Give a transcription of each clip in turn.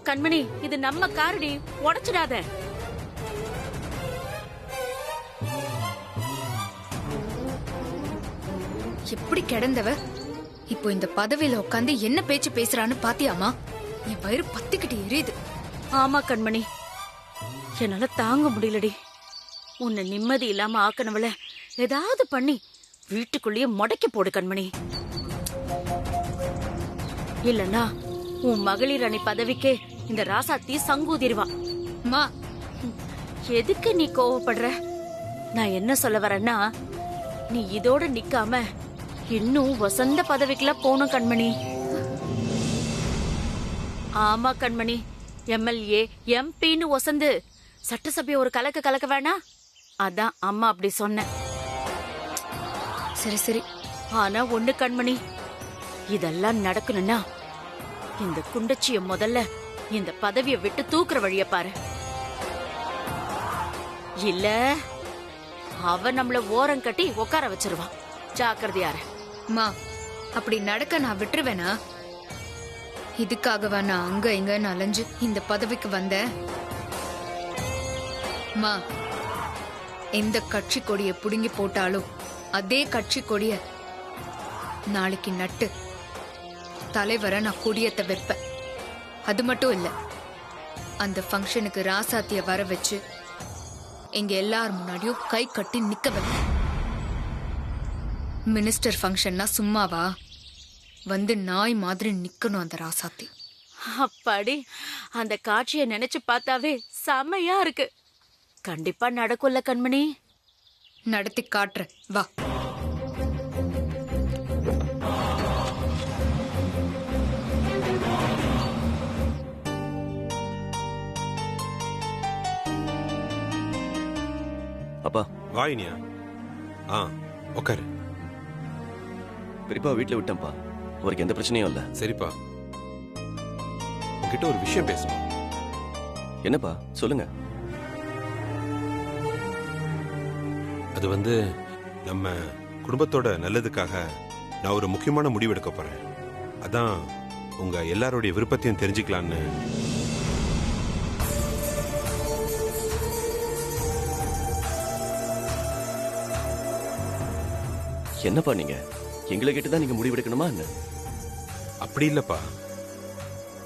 கண்மணி, இது நம்ம காரடி, உடைச்சிடாத. எப்படி கிடந்தவ இப்போ இந்த பதவியில உட்காந்து என்ன பேச்சு பேசுறான்னு பாத்தியாமா? என் வயிறு பத்திக்கிட்டு எரியுது. ஆமா கண்மணி, என்னால தாங்க முடியலடி. உன்னை நிம்மதி இல்லாம ஆக்கனவள ஏதாவது பண்ணி வீட்டுக்குள்ளேயே முடக்கி போடு கண்மணி. இல்லன்னா உன் மகளிர் அணி பதவிக்கே இந்த ராசாத்தி சங்கூதிருவா. மா, எதுக்கு நீ கோவப்படுற? நான் என்ன சொல்ல வரேன்னா, நீ இதோட நிக்காம இன்னும் வசந்த பதவிக்குலாம் போகணும் கண்மணி. ஆமா கண்மணி, எம்எல்ஏ எம்பின்னு வசந்து சட்டசபையை ஒரு கலக்க கலக்க வேணா? அதான் அம்மா அப்படி சொன்ன. சரி சரி. ஆனா ஒண்ணு கண்மணி, இதெல்லாம் நடக்கணும்னா இந்த குண்டச்சிய முதல்ல இந்த பதவியை விட்டு தூக்குற வழிய பாரு. இல்ல அவ நம்மள ஓரம் கட்டி உட்கார வச்சிருவான். ஜாக்கிரதையாரு. மா, அப்படி நடக்க நான் விட்டுருவேனா? இதுக்காகவா நான் அங்க இங்கன்னு அலைஞ்சு இந்த பதவிக்கு வந்தேன்? மா, எந்த கட்சி கொடிய புடுங்கி போட்டாலும் அதே கட்சி கொடிய நாளைக்கு நட்டு தலைவரை நான் கொடியத்தை வைப்பேன். அது மட்டும் இல்ல, அந்த ஃபங்க்ஷனுக்கு ராசாத்திய வர வச்சு எங்க எல்லார் முன்னாடியும் கை கட்டி நிக்க வைப்பேன். மினிஸ்டர் ஃபங்க்ஷன்னா சும்மாவா? வந்து நாய் மாதிரி நிக்கணும் அந்த ராசாத்தி. அப்பாடி, அந்த காட்சியை நினைச்சு பார்த்தாவே செமையா இருக்கு. கண்டிப்பா நடக்கும்ல கண்மணி? நடத்தி காட்டுறேன், வா. அப்பா வாயினியா? உட்காரு. பெரியப்பா வீட்டுல விட்டேன்ப்பா, அவருக்கு எந்த பிரச்சனையும் இல்ல. சரிப்பா, உங்ககிட்ட ஒரு விஷயம் பேசணும். என்னப்பா சொல்லுங்க. அது வந்து நம்ம குடும்பத்தோட நல்லதுக்காக நான் ஒரு முக்கியமான முடிவு எடுக்க போறேன். அதான் உங்க எல்லாருடைய விருப்பத்தையும் தெரிஞ்சுக்கலான்னு. என்னப்பா நீங்க எங்களை கேட்டுதான் நீங்க முடிவெடுக்கணுமா என்ன? அப்படி இல்லப்பா,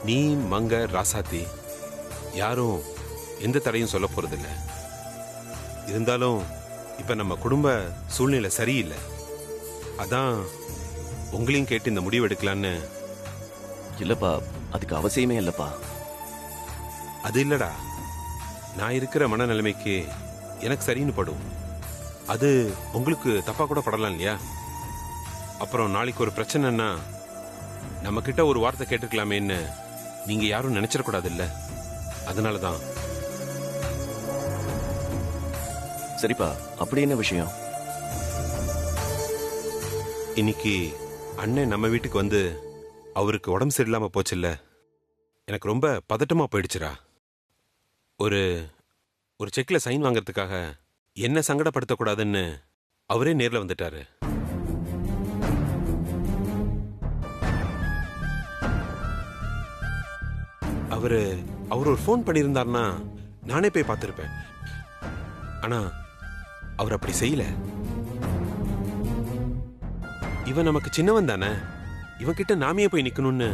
நீ மங்க ராசாத்தி யாரும் எந்த தடையும் சொல்ல போறதில்ல. இருந்தாலும் இப்ப நம்ம குடும்ப சூழ்நிலை சரியில்லை. அதான் உங்களையும் கேட்டு இந்த முடிவு எடுக்கலான்னு. இல்லப்பா, அதுக்கு அவசியமே இல்லப்பா. அது இல்லடா, நான் இருக்கிற மனநிலைமைக்கு எனக்கு சரின்னு படும். அது உங்களுக்கு தப்பா கூட படலாம் இல்லையா? அப்புறம் நாளைக்கு ஒரு பிரச்சனைன்னா நம்ம கிட்ட ஒரு வார்த்தை கேட்டுக்கலாமேன்னு நீங்க யாரும் நினைச்சிடக்கூடாது இல்ல? அதனாலதான். சரிப்பா, அப்படி என்ன விஷயம்? இன்னைக்கு அண்ணன் நம்ம வீட்டுக்கு வந்து அவருக்கு உடம்பு சரியில்லாம போச்சுல்ல, எனக்கு ரொம்ப பதட்டமா போயிடுச்சுடா. ஒரு ஒரு செக்ல சைன் வாங்கறதுக்காக என்ன சங்கடப்படுத்தக்கூடாதுன்னு அவரே நேர்ல வந்துட்டாரு. அவர் ஒரு ஃபோன் பண்ணியிருந்தாருன்னா நானே போய் பார்த்திருப்பேன். ஆனா அவர் அப்படி செய்யல. இவன் நமக்கு சின்னவன் தானே, இவன் கிட்ட நாமே போய் நிக்கணும்னு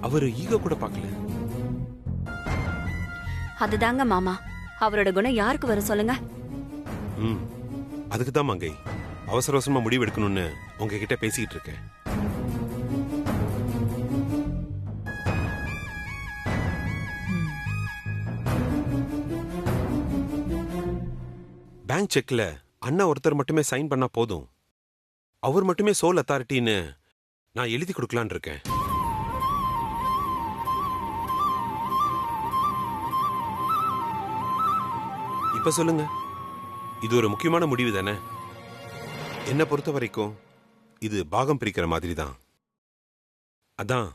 அவரு ஈகோ கூட பார்க்கல. அதுதாங்க மாமா, அவரோட குணம் யாருக்கு வரும் சொல்லுங்க? அதுக்கு தான் மங்கை அவசர அவசரமா முடிவு எடுக்கணும்னு உங்ககிட்ட பேசிக்கிட்டு இருக்கேன். பேங்க் செக்ல அண்ணா ஒருத்தர் மட்டுமே சைன் பண்ணா போதும். அவர் மட்டுமே சோல் அத்தாரிட்டின்னு நான் எழுதி கொடுக்கலான் இருக்கேன். இப்ப சொல்லுங்க, இது ஒரு முக்கியமான முடிவு தானே? என்ன பொறுத்த வரைக்கும் இது பாகம் பிரிக்கிற மாதிரி தான். அதான்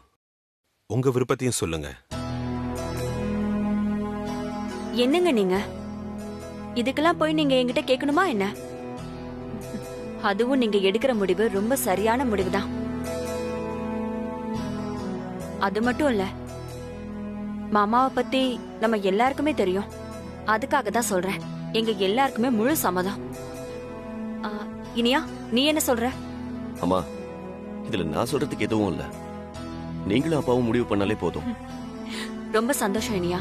உங்க விருப்பத்தையும் சொல்லுங்க. என்னங்க நீங்க இதுக்கெல்லாம் போய் நீங்க என்கிட்ட கேட்கணுமா என்ன? அதுவும் நீங்க எடுக்கிற முடிவு ரொம்ப சரியான முடிவுதான். அது மட்டும் இல்ல, மாமாவை பத்தி நம்ம எல்லாருக்குமே தெரியும். அதுக்காக தான் சொல்றேன். எங்க எல்லாருக்குமே முழு சம்மதம். ஆ, இனியா நீ என்ன சொல்ற? அம்மா, இதுல நான் சொல்றதுக்கு எதுவும் இல்ல. நீங்களும் அப்பாவும் முடிவு பண்ணாலே போதும். ரொம்ப சந்தோஷம் இனியா.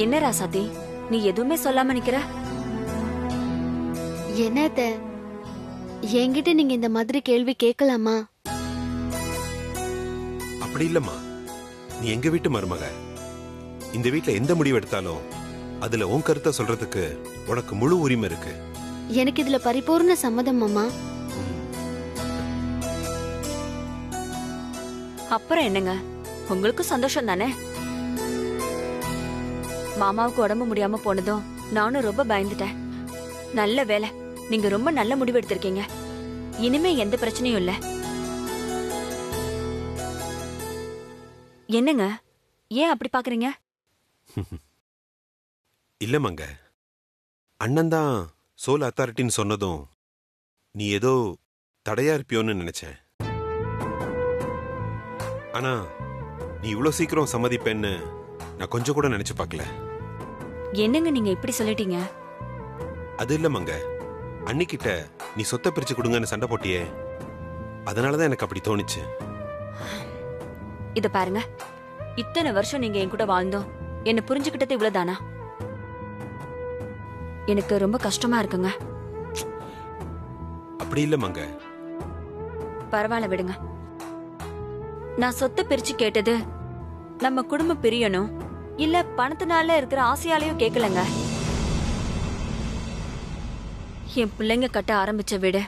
என்ன ராசாத்தி, நீ எதுவுமே சொல்லாம நிக்கிற? என்னத்த என்கிட்ட நீங்க இந்த மாதிரி கேள்வி கேட்கலாமா? அப்படி இல்லம்மா, நீ எங்க வீட்டு மருமக. இந்த வீட்ல எந்த முடிவு எடுத்தாலும் அதுல உன் கருத்தை சொல்றதுக்கு உனக்கு முழு உரிமை இருக்கு. எனக்கு இதுல பரிபூர்ண சம்மதம் மாமா. அப்புறம் என்னங்க, உங்களுக்கும் சந்தோஷம் தானே? மாமாவுக்கு உடம்பு முடியாம போனதும் நானும் ரொம்ப பயந்துட்டேன். நல்ல வேலை, நீங்க ரொம்ப நல்ல முடிவு எடுத்திருக்கீங்க. இனிமே எந்த பிரச்சனையும் இல்ல. என்னங்க, ஏன் அப்படி பாக்குறீங்க? இல்லமங்க, அண்ணன் தான் சோல் அத்தாரிட்டின்னு சொன்னதும் நீ ஏதோ தடையா இருப்பியோன்னு நினைச்சேன். ஆனா நீ இவ்வளவு சீக்கிரம் சம்மதிப்பேன்னு நான் கொஞ்சம் கூட நினைச்சு பார்க்கல. என்னங்க நீங்க இப்படி சொல்லிட்டீங்க? அது இல்லமங்க, அன்னிக்கிட்ட நீ சொத்தை பிரிச்சு கொடுங்கன்னு சண்டை போட்டியே, அதனாலதான் எனக்கு அப்படி தோணுச்சு. இத பாருங்க, இத்தனை வருஷம் நீங்க என் கூட வாழ்ந்தோம், என்ன புரிஞ்சுக்கிட்டது இவ்வளவுதானா? எனக்கு ரொம்ப கஷ்டமா இருக்குங்க. அப்படி இல்லமங்க. பரவாயில்ல விடுங்க. நான் சொத்தை பிரிச்சு கேட்டது நம்ம குடும்பம் பிரியணும் இல்ல பணத்தினால இருக்கிற ஆசையாலையும் கேட்கலங்க. என் பிள்ளைங்க கட்ட ஆரம்பிச்ச வீடு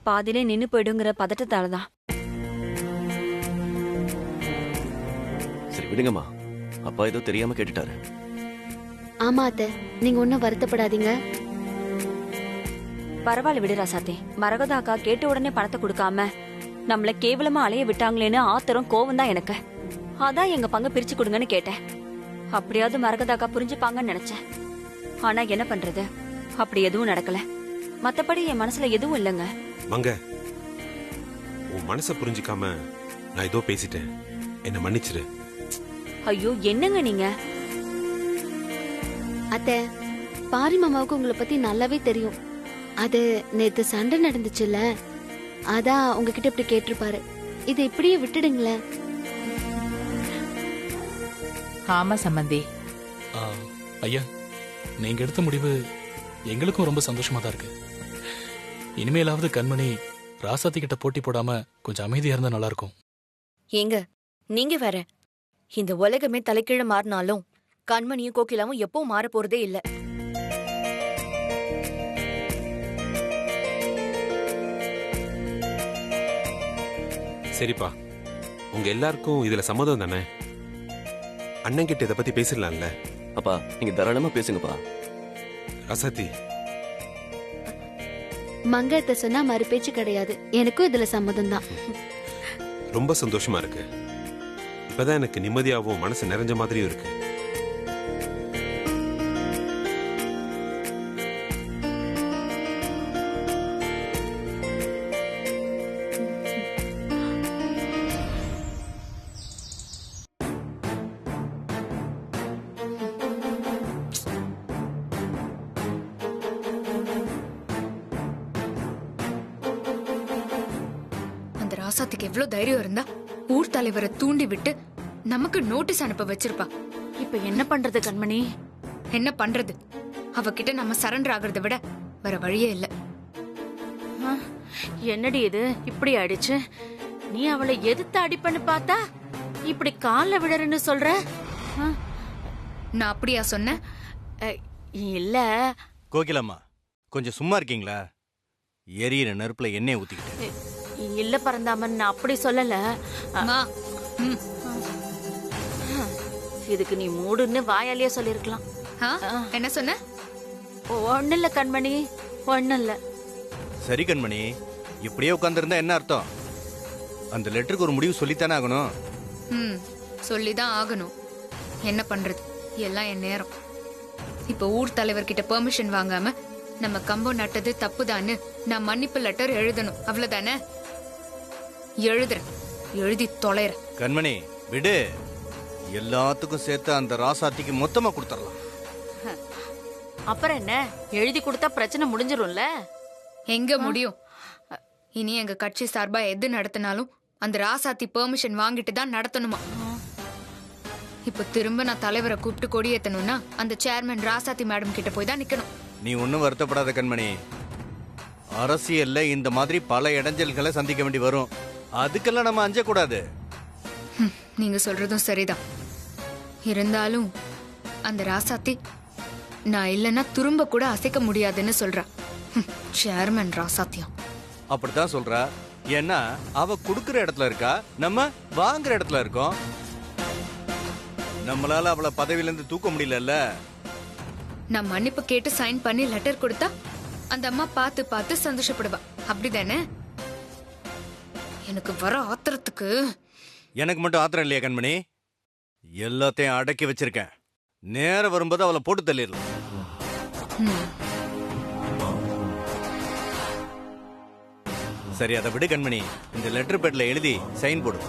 பாதியிலே நின்னு போயிடுங்கிற பதட்டத்தாலதான். சரி விடுங்கம்மா, அப்பா ஏதோ தெரியாம கேட்டுட்டாரு. ஆமா அத்த, நீங்க ஒன்னும் வருத்தப்படாதீங்க. பரவாயில்ல விடு ராசாத்தே. மரகதா அக்கா கேட்ட உடனே பணத்தை கொடுக்காம நம்மள கேவலமா அலைய விட்டாங்களேன்னு ஆத்திரம் கோவம் தான் எனக்கு. அதான் எங்க பங்கு பிரிச்சு கொடுங்கன்னு கேட்டேன். அப்படியாவது மரகதா அக்கா புரிஞ்சுப்பாங்கன்னு நினைச்சேன். ஆனா என்ன பண்றது, அப்படி எதுவும் நடக்கல. மத்தபடி என் மனசுல எதுவும் இல்லைங்க. மங்க, உன் மனசை புரிஞ்சுக்காம நான் ஏதோ பேசிட்டேன், என்ன மன்னிச்சிரு. ஐயோ என்னங்க நீங்க? அத்த, பாரி மாமாவுக்கு உங்களை பத்தி நல்லாவே தெரியும். அது நேத்து சண்டை நடந்துச்சுல்ல, அதான் உங்ககிட்ட இப்படி கேட்டிருப்பாரு. இதை இப்படியே விட்டுடுங்களேன். ஆமா சம்பந்தி. ஐயா, நீங்க எடுத்த முடிவு எங்களுக்கும் ரொம்ப சந்தோஷமா தான் இருக்கு. இனிமேலாவது கண்மணி ராசாத்தி கிட்ட போட்டி போடாம கொஞ்சம் அமைதியா இருந்தா நல்லா இருக்கும். ஏங்க நீங்க வேற, இந்த உலகமே தலைக்கீழ மாறினாலும் கண்மணியும் கோகிலாவும் எப்பவும் மாற போறதே இல்ல. சரிப்பா, உங்க எல்லாருக்கும் இதுல சம்மதம் தானே? அண்ணன் கிட்ட இதை பத்தி பேசிடலாம்ல? அப்பா நீங்க தாராளமா பேசுங்கப்பா. ரசாத்தி, மங்கத்தை சொன்னா மறு பேச்சு கிடையாது. எனக்கும் இதுல சம்மதம் தான். ரொம்ப சந்தோஷமா இருக்கு. இப்பதான் எனக்கு நிம்மதியாவும் மனசு நிறைஞ்ச மாதிரியும் இருக்கு. ராசாத்துக்கு எவ்வளவு தைரியம் இருந்தா ஊர் தலைவரை தூண்டி விட்டு நமக்கு நோட்டீஸ் அனுப்ப வச்சிருப்பா. இப்ப என்ன பண்றது கண்மணி? என்ன பண்றது, அவகிட்ட நம்ம சரண்டர் ஆகுறத விட வேற வழியே இல்ல. என்னடி இது இப்படி ஆயிடுச்சு? நீ அவளை எதிர்த்து அடிப்பன்னு பார்த்தா இப்படி கால்ல விழறன்னு சொல்ற? நான் அப்படியா சொன்னேன்? இல்ல கோகிலம்மா, கொஞ்சம் சும்மா இருக்கீங்களா? எரியிற நெருப்புல எண்ணெய் ஊத்திக்கிட்டு. இல்ல பரந்தாமன், நான் அப்படி சொல்லல. அம்மா, இதுக்கு நீ மூடுன்னு வாயாலேயே சொல்லிருக்கலாம். என்ன சொன்ன? ஒண்ணு இல்ல கண்மணி, ஒண்ணு இல்ல. சரி கண்மணி, இப்படியே உட்கார்ந்திருந்தா என்ன அர்த்தம்? அந்த லெட்டருக்கு ஒரு முடிவு சொல்லித்தானே ஆகணும். சொல்லிதான் ஆகணும். என்ன பண்றது, எல்லாம் என் நேரம். இப்ப ஊர் தலைவர்கிட்ட பெர்மிஷன் வாங்காம நம்ம கம்பம் நட்டது தப்புதான்னு நான் மன்னிப்பு லெட்டர் எழுதணும், அவ்வளவுதானே? எழுதுறேன், எழுதி தொலைறேன். கண்மணி, விடு, எல்லாத்துக்கும் சேர்த்து அந்த ராசாத்திக்கு மொத்தமா கொடுத்துடலாம். அப்புறம் என்ன, எழுதி கொடுத்தா பிரச்சனை முடிஞ்சிரும்ல. எங்க முடியும்? இனி எங்க கட்சி சார்பா எது நடத்தினாலும் அந்த ராசாத்தி பெர்மிஷன் வாங்கிட்டு தான் நடத்தணுமா? இப்ப திரும்ப நான் தலைவரை கூப்பிட்டு கொடியேத்தணும்னா அந்த சேர்மன் ராசாத்தி மேடம் கிட்ட போய் தான் நிக்கணும். நீ ஒன்னும் வருத்தப்படாத கண்மணி. அரசியல்ல இந்த மாதிரி பல இடைஞ்சல்களை சந்திக்க வேண்டி வரும். அதுக்கெல்லாம் நம்ம அஞ்சக்கூடாது. நீங்க சொல்றதும் சரிதான். இருந்தாலும் அந்த ராசாத்தி நான் இல்லைன்னா துரும்ப கூட அசைக்க முடியாதுன்னு சொல்றா. சேர்மன் ராசாத்தியம் அப்படித்தான் சொல்றா. ஏன்னா அவ குடுக்கிற இடத்துல இருக்கா, நம்ம வாங்குற இடத்துல இருக்கோம். நம்மளால அவளை பதவியில இருந்து தூக்க முடியல. நான் மன்னிப்பு கேட்டு சைன் பண்ணி லெட்டர் கொடுத்தா அந்த அம்மா பார்த்து பார்த்து சந்தோஷப்படுவா. அப்படிதானே? எனக்கு வர ஆத்திரத்துக்கு. எனக்கு மட்டும் ஆத்திரம் இல்லையா கண்மணி? எல்லாத்தையும் அடக்கி வச்சிருக்கேன். நேரம் வரும்போது அவளை போட்டு தள்ளிடலாம். சரி, அதை விடு கண்மணி. இந்த லெட்டர் பேட்ல எழுதி சைன் போடு.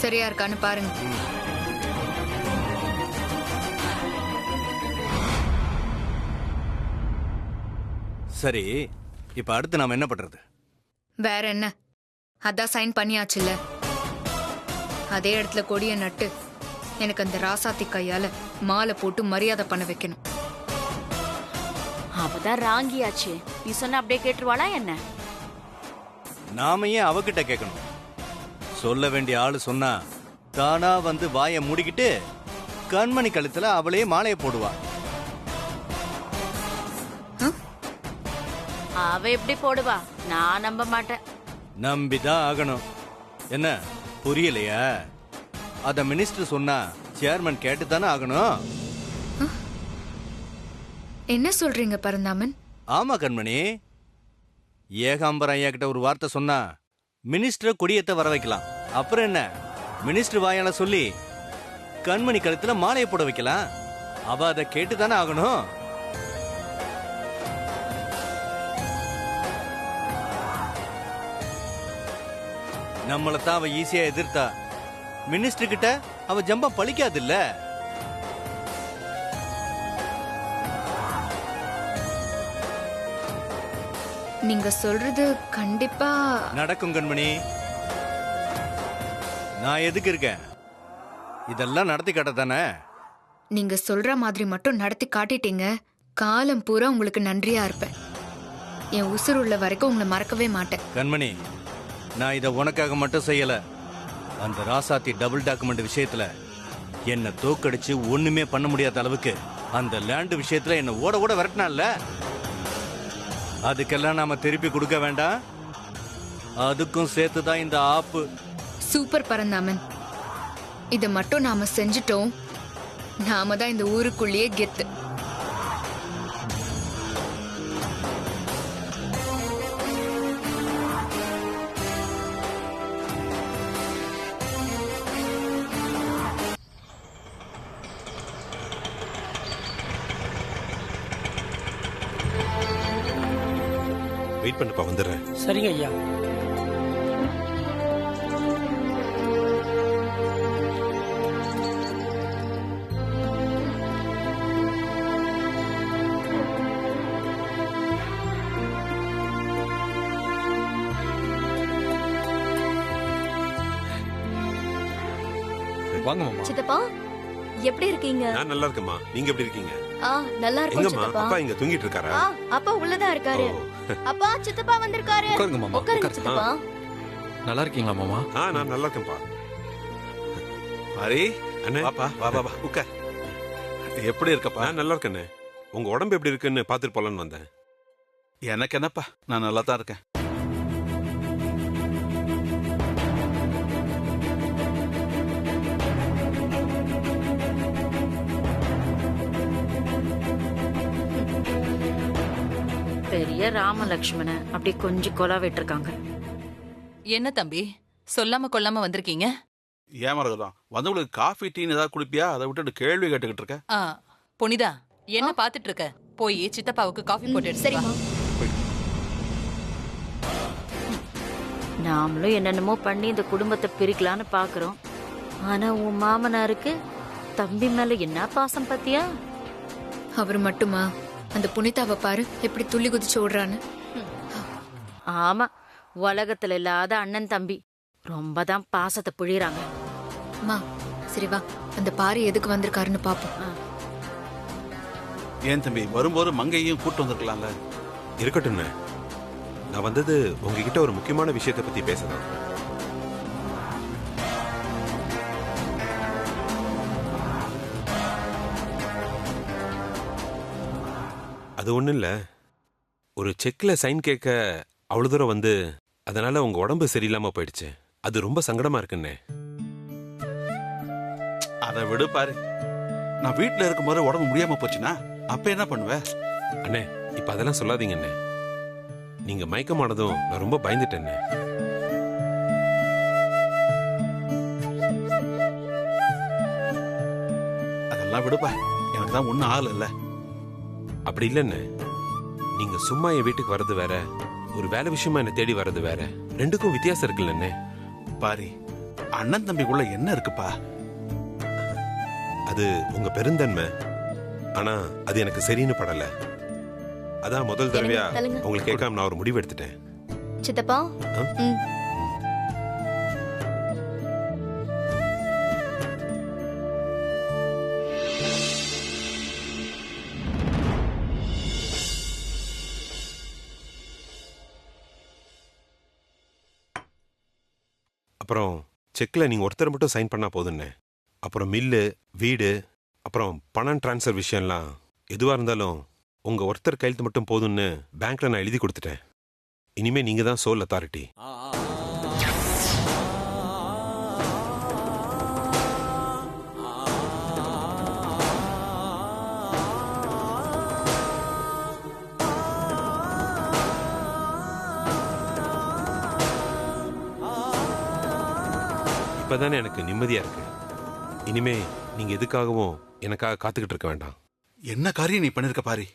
சரியா இருக்கான்னு பாருங்க. சரி, இப்ப அடுத்து நாம என்ன பண்றது? வேற என்ன, அதான் சைன் பண்ணியாச்சுல்ல. அதே இடத்துல கொடிய நட்டு எனக்கு அந்த ராசாத்தி கையால மாலை போட்டு மரியாதை பண்ண வைக்கணும். அவதான் ராங்கியாச்சு, நீ சொன்ன அப்படியே கேட்டுருவாளா என்ன? நாம ஏன் அவகிட்ட கேட்கணும்? சொல்ல வேண்டிய ஆளு சொன்னா தானா வந்து வாயை மூடிக்கிட்டு கண்மணி கழுத்துல அவளே மாலையை போடுவா. அவ எப்படி போடுவா? நான் நம்ப மாட்டேன். நம்பிதான் ஆகணும். என்ன புரியலையா? அத மினிஸ்டர் சொன்னா சேர்மன் கேட்டுத்தானே ஆகணும். என்ன சொல்றீங்க பரந்தாமன்? ஆமா கண்மணி, ஏகாம்பரம் ஐயா கிட்ட ஒரு வார்த்தை சொன்னா மினிஸ்டர் கொடியத்தை வர வைக்கலாம். அப்புறம் என்ன, மினிஸ்டர் வாயால சொல்லி கண்மணி கழுத்துல மாலையை போட வைக்கலாம். அவ அதை கேட்டுதானே ஆகணும். நம்மளத்தான் அவ ஈஸியா எதிர்த்தா, மினிஸ்டர் கிட்ட அவ ஜம்பா பழிக்காது இல்ல. நீங்க சொல்றது கண்டிப்பா நடக்கும் கண்மணி. நான் எதுக்கு இருக்கேன்? இதெல்லாம் நடத்தி காட்டத்தானே. நீங்க சொல்ற மாதிரி மட்டும் நடத்தி காட்டிட்டீங்க, காலம் பூரா உங்களுக்கு நன்றியா இருப்பேன். என் உசுர் உள்ள வரைக்கும் உங்களை மறக்கவே மாட்டேன். கண்மணி, நான் இதை உனக்காக மட்டும் செய்யல. அந்த ராசாத்தி டபுள் டாக்குமெண்ட் விஷயத்துல என்ன தோக்கடிச்சு ஒண்ணுமே பண்ண முடியாத அளவுக்கு அந்த லேண்ட் விஷயத்துல என்ன ஓட ஓட விரட்டினால, அதுக்கெல்லாம் நாம திருப்பி கொடுக்க வேண்டாம். அதுக்கும் சேர்த்துதான் இந்த ஆப்பு. சூப்பர் பரந்தாமன், இத மட்டும் நாம செஞ்சுட்டோம். நாம தான் இந்த ஊருக்குள்ளேயே கெத்து. வெயிட் பண்ணுப்பா, வந்துடுறேன். சரிங்க ஐயா. வாங்க மாமா. சித்தப்பா எப்படி இருக்கீங்க? நான் நல்லா இருக்கேம்மா, நீங்க எப்படி இருக்கீங்க? நல்லா இருக்கேன் எங்கம்மா சித்தப்பா. அப்பா இங்க தூங்கிட்டு இருக்காரா? அப்பா உள்ளதான் இருக்காரு. அப்பா சித்தப்பா வந்திருக்காரு. உட்காருங்க மாமா. உட்காருங்க சித்தப்பா. நல்லா இருக்கீங்களா மாமா? நான் நல்லா இருக்கேன்ப்பா. ஹரி, அண்ணே வாப்பா வா வா வா உட்கார். எப்படி இருக்கப்பா? நான் நல்லா இருக்கேண்ணே. உங்க உடம்பு எப்படி இருக்குன்னு பாத்துட்டு போலான்னு வந்தேன். எனக்கு என்னப்பா, நான் நல்லா தான் இருக்கேன். பெரிய ராமலக்ஷ்மண அப்படி கொஞ்சம் கொலா விட்டுருக்காங்க. என்ன தம்பி சொல்லாம கொள்ளாம வந்திருக்கீங்க? ஏன் மரகதம், வந்தவங்களுக்கு காஃபி டீன்னு ஏதாவது குடிப்பியா? அதை விட்டுட்டு கேள்வி கேட்டுக்கிட்டு இருக்க. புனிதா என்ன பாத்துட்டு இருக்க? போய் சித்தப்பாவுக்கு காஃபி போட்டு எடுத்து வா. நாமளும் என்னென்னமோ பண்ணி இந்த குடும்பத்தை பிரிக்கலான்னு பாக்குறோம். ஆனா உன் மாமனாருக்கு தம்பி மேல என்ன பாசம் பத்தியா? அவர் மட்டுமா, அந்த புனிதாவை பாரு எப்படி துள்ளி குதிச்சு ஓடுறான்னு. ஆமா, உலகத்துல இல்லாத அண்ணன் தம்பி ரொம்ப தான் பாசத்தை புழியறாங்க. அம்மா சரி வா, அந்த பாரு எதுக்கு வந்திருக்காருன்னு பாப்போம். ஏன் தம்பி, வரும்போது மங்கையும் கூட்டு வந்திருக்கலாம்ல? இருக்கட்டும்ண்ணே. நான் வந்தது உங்ககிட்ட ஒரு முக்கியமான விஷயத்தை பத்தி பேசதான். அது ஒண்ணும் இல்ல, ஒரு செக்ல சைன் கேட்க அவ்வளவு தூரம் வந்து அதனால உங்க உடம்பு சரியில்லாம போயிடுச்சு. அது ரொம்ப சங்கடமா இருக்குண்ணே. அதை விடு பாரு. நான் வீட்டுல இருக்கும்போது உடம்பு முடியாம போச்சுன்னா அப்ப என்ன பண்ணுவ? அண்ணே இப்ப அதெல்லாம் சொல்லாதீங்க அண்ணே. நீங்க மயக்கமானதும் நான் ரொம்ப பயந்துட்டேன்னே. அதெல்லாம் விடுப்பா, எனக்கு தான் ஒன்னும் ஆகல. அப்படி இல்லைண்ணே, நீங்க சும்மா என் வீட்டுக்கு வர்றது வேற, ஒரு வேலை விஷயமா என்ன தேடி வர்றது வேற. ரெண்டுக்கும் வித்தியாசம் இருக்குல்லண்ணே. பாரி, அண்ணன் தம்பிக்குள்ள என்ன இருக்குப்பா? அது உங்க பெருந்தன்மை. ஆனா அது எனக்கு சரின்னு படல. அதான் முதல் தடவையா உங்களுக்கு கேட்காம நான் ஒரு முடிவு எடுத்துட்டேன். சித்தப்பா அப்புறம் செக்ல நீங்க ஒருத்தர் மட்டும் சைன் பண்ணா போதுண்ணே. அப்புறம் மில்லு, வீடு, அப்புறம் பணம் டிரான்ஸ்ஃபர் விஷயம்லாம் எதுவா இருந்தாலும் உங்க ஒருத்தர் கையெழுத்து மட்டும் போதும்னு பேங்க்ல நான் எழுதி கொடுத்துட்டேன். இனிமே நீங்க தான் சோல் அத்தாரிட்டி. இப்பதானே எனக்கு நிம்மதியா இருக்கு. இனிமே நீங்க எதுக்காகவும் எனக்காக காத்துக்கிட்டு இருக்க வேண்டாம். என்ன காரியம் நீ பண்ணிருக்க பாரி.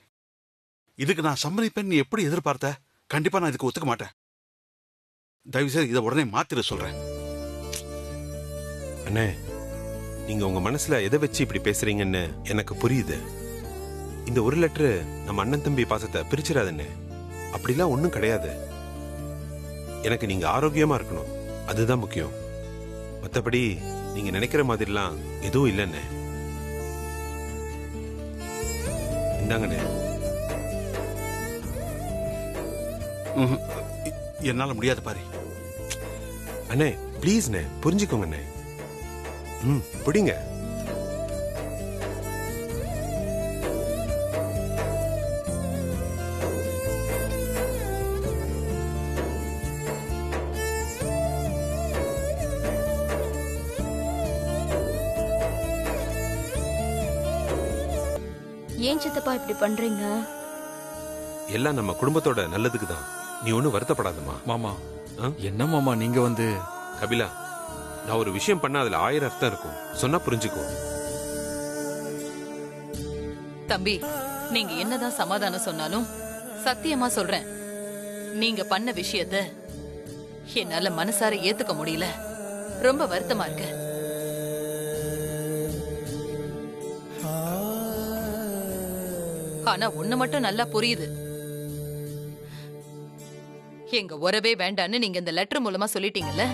இதுக்கு நான் சம்மதிப்பேன் நீ எப்படி எதிர்பார்த்த? கண்டிப்பா நான் இதுக்கு ஒத்துக்க மாட்டேன். தயவு செய்து இதை உடனே மாத்திர சொல்றேன். அண்ணே, நீங்க உங்க மனசுல எதை வச்சு இப்படி பேசுறீங்கன்னு எனக்கு புரியுது. இந்த ஒரு லெட்டரு நம்ம அண்ணன் தம்பி பாசத்தை பிரிச்சிடாதுண்ணே. அப்படிலாம் ஒண்ணும் கிடையாது. எனக்கு நீங்க ஆரோக்கியமா இருக்கணும், அதுதான் முக்கியம். மத்தபடி நீங்க நினைக்கிற மாதிரிலாம் எதுவும் இல்லைண்ணே. இந்தாங்கண்ணே. என்னால முடியாது பாரி. அண்ணே ப்ளீஸ்ண்ணே, புரிஞ்சுக்கோங்கண்ணே. பிடிங்க. ஏன் சித்தப்பா இப்படி பண்றீங்க? எல்லாம் நம்ம குடும்பத்தோட நல்லதுக்கு தான். நீ ஒன்னும் வருத்தப்படாதம்மா. மாமா என்ன மாமா நீங்க வந்து? கபிலா, நான் ஒரு விஷயம் பண்ண அதுல 1000 அர்த்தம் இருக்கும். சொன்னா புரிஞ்சுக்கோ. தம்பி, நீங்க என்னதான் சமாதானம் சொன்னாலும் சத்தியமா சொல்றேன், நீங்க பண்ண விஷயத்த என்னால மனசார ஏத்துக்க முடியல. ரொம்ப வருத்தமா இருக்கு. ஆனா ஒண்ணு மட்டும் நல்லா புரியுது. எங்க உறவே வேண்டான்னு நீங்க இந்த லெட்டர் மூலமா சொல்லிட்டீங்கல்ல.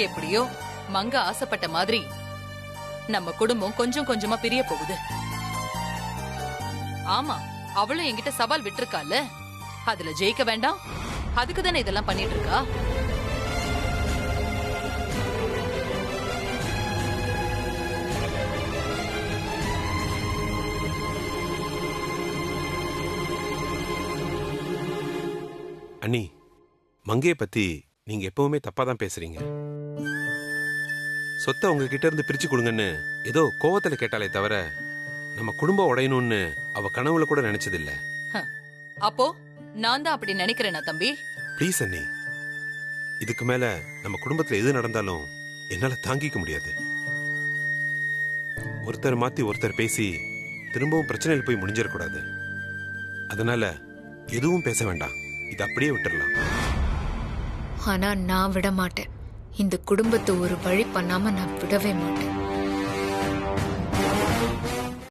எப்படியோ மங்க ஆசைப்பட்ட மாதிரி நம்ம குடும்பம் கொஞ்சம் கொஞ்சமா பிரிய போகுது. ஆமா, அவளும் என்கிட்ட சவால் விட்டுருக்கால, அதுல ஜெயிக்க வேண்டாம், அதுக்கு தானே இதெல்லாம் பண்ணிட்டு இருக்கா. அண்ணி, மங்கைய பத்தி நீங்க எப்பவுமே தப்பா தான் பேசுறீங்க. சொத்தை உங்ககிட்ட இருந்து பிரிச்சு கொடுங்கன்னு ஏதோ கோவத்துல கேட்டாலே தவிர நம்ம குடும்பம் உடையணும்னு அவ கனவுல கூட நினைச்சதில்ல. அப்போ நான் தான் அப்படி நினைக்கிறேனா தம்பி? ப்ளீஸ் அண்ணி, இதுக்கு மேல நம்ம குடும்பத்துல எது நடந்தாலும் என்னால தாங்கிக்க முடியாது. ஒருத்தர் மாத்தி ஒருத்தர் பேசி திரும்பவும் பிரச்சனையில் போய் முடிஞ்சிடக்கூடாது. அதனால எதுவும் பேச வேண்டாம், இது அப்படியே விட்டுறலாம். ஆனா நான் விட மாட்டேன். இந்த குடும்பத்தை ஒரு வழி பண்ணாம நான் விடவே மாட்டேன்.